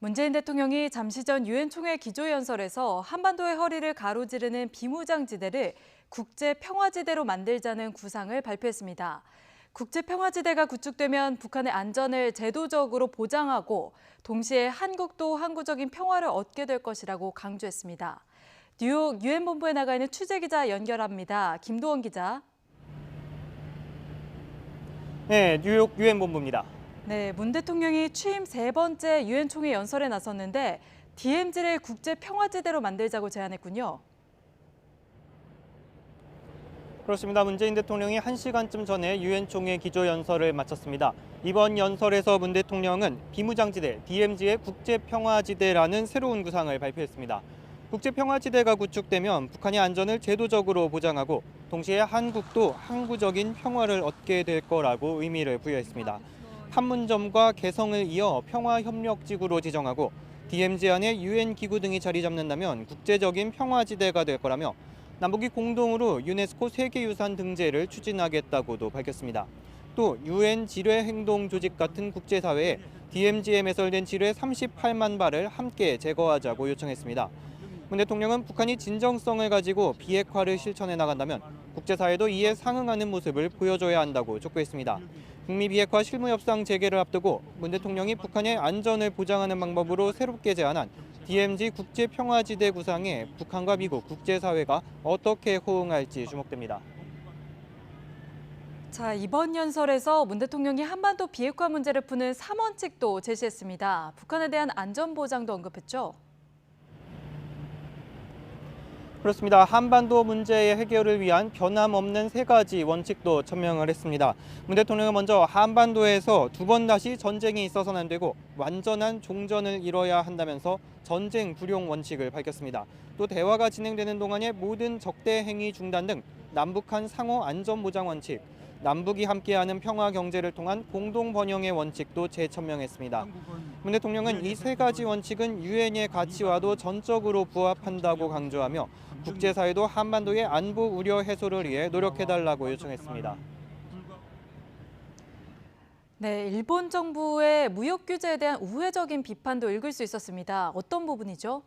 문재인 대통령이 잠시 전 유엔 총회 기조연설에서 한반도의 허리를 가로지르는 비무장지대를 국제평화지대로 만들자는 구상을 발표했습니다. 국제평화지대가 구축되면 북한의 안전을 제도적으로 보장하고 동시에 한국도 항구적인 평화를 얻게 될 것이라고 강조했습니다. 뉴욕 유엔 본부에 나가 있는 취재기자 연결합니다. 김도원 기자. 네, 뉴욕 유엔 본부입니다. 네, 문 대통령이 취임 세 번째 유엔 총회 연설에 나섰는데 DMZ를 국제 평화지대로 만들자고 제안했군요. 그렇습니다. 문재인 대통령이 1시간쯤 전에 유엔 총회 기조연설을 마쳤습니다. 이번 연설에서 문 대통령은 비무장지대 DMZ의 국제평화지대라는 새로운 구상을 발표했습니다. 국제평화지대가 구축되면 북한의 안전을 제도적으로 보장하고 동시에 한국도 항구적인 평화를 얻게 될 거라고 의미를 부여했습니다. 판문점과 개성을 이어 평화협력지구로 지정하고 DMZ 안에 유엔 기구 등이 자리 잡는다면 국제적인 평화지대가 될 거라며 남북이 공동으로 유네스코 세계유산 등재를 추진하겠다고도 밝혔습니다. 또 유엔 지뢰행동조직 같은 국제사회에 DMZ에 매설된 지뢰 38만 발을 함께 제거하자고 요청했습니다. 문 대통령은 북한이 진정성을 가지고 비핵화를 실천해 나간다면 국제사회도 이에 상응하는 모습을 보여줘야 한다고 촉구했습니다. 북미 비핵화 실무협상 재개를 앞두고 문 대통령이 북한의 안전을 보장하는 방법으로 새롭게 제안한 DMZ 국제평화지대 구상에 북한과 미국, 국제사회가 어떻게 호응할지 주목됩니다. 자, 이번 연설에서 문 대통령이 한반도 비핵화 문제를 푸는 3원칙도 제시했습니다. 북한에 대한 안전보장도 언급했죠. 그렇습니다. 한반도 문제의 해결을 위한 변함없는 3가지 원칙도 천명을 했습니다. 문 대통령은 먼저 한반도에서 두 번 다시 전쟁이 있어서는 안 되고 완전한 종전을 이뤄야 한다면서 전쟁 불용 원칙을 밝혔습니다. 또 대화가 진행되는 동안에 모든 적대 행위 중단 등 남북한 상호 안전 보장 원칙, 남북이 함께하는 평화 경제를 통한 공동 번영의 원칙도 재천명했습니다. 문 대통령은 이 3가지 원칙은 유엔의 가치와도 전적으로 부합한다고 강조하며 국제사회도 한반도의 안보 우려 해소를 위해 노력해달라고 요청했습니다. 네, 일본 정부의 무역 규제에 대한 우회적인 비판도 읽을 수 있었습니다. 어떤 부분이죠?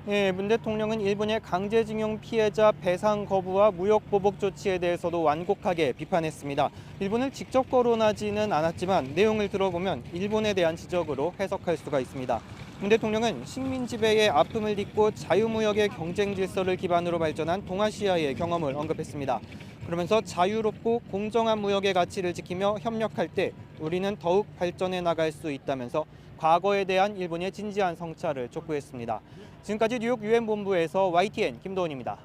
예, 문 대통령은 일본의 강제징용 피해자 배상 거부와 무역 보복 조치에 대해서도 완곡하게 비판했습니다. 일본을 직접 거론하지는 않았지만 내용을 들어보면 일본에 대한 지적으로 해석할 수가 있습니다. 문 대통령은 식민 지배의 아픔을 딛고 자유무역의 경쟁 질서를 기반으로 발전한 동아시아의 경험을 언급했습니다. 그러면서 자유롭고 공정한 무역의 가치를 지키며 협력할 때 우리는 더욱 발전해 나갈 수 있다면서 과거에 대한 일본의 진지한 성찰을 촉구했습니다. 지금까지 뉴욕 유엔 본부에서 YTN 김도원입니다.